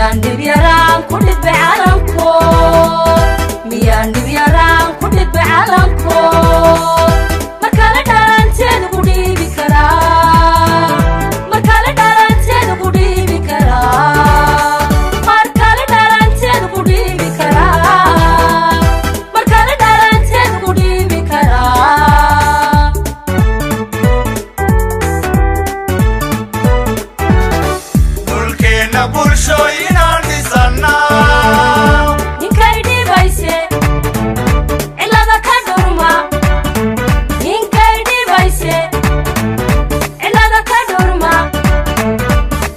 miyaan dhib yaraan ku dhidbay calankood miyaan dhib yaraan ku dhidbay calankood markale dhalanteeda ku dhiibi karaa markale dhalanteeda ku dhiibi karaa markale dhalanteeda ku dhiibi karaa markale dhalanteeda ku dhiibi karaa dhulkeena bulshooyinaan dhisannaa ninkay dhibayse cilada ka dhurma ninkay dhibayse cilada ka dhurma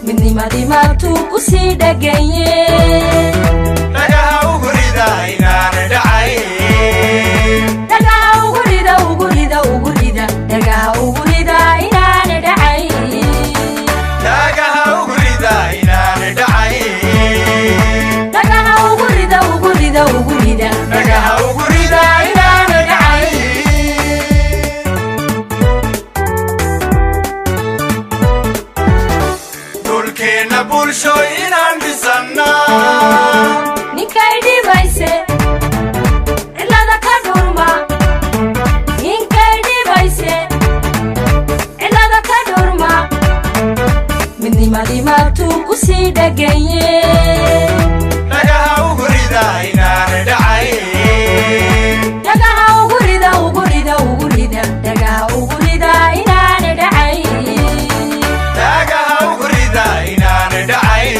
midnimadii maagtuu ku sii dheganye dhagaha ugu rida inaana dhacayn dhagaha ugu rida ugu rida ugu rida dhagaha ugu rida inaana dhacayn dhagaha ugu rida inaana dhacayn dhagaha ugu rida ugu rida ugu rida dhagaha ugu rida inaana dhacayn dhulkeena bulshooyinaan dhisannaa ninkay dhibayse cilada ka dhurma ninkay dhibayse cilada ka dhurma midnimadii maagtuu ku sii dheganye dhagaha ugu rida inaana dhacayn dhagaha ugu rida ugu rida ugu rida dhagaha ugu rida inaana dhacayn dhagaha ugu rida inaana dhacayn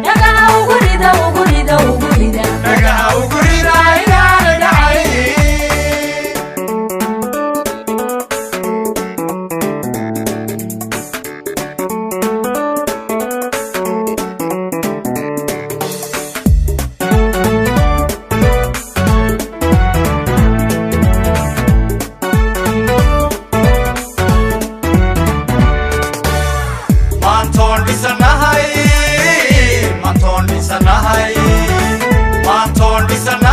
dhagaha ugu rida ugu rida ugu rida dhagaha ugu rida inaana dhacayn maantoon dhisanahay maantoon dhisanahay maantoon dhisanahay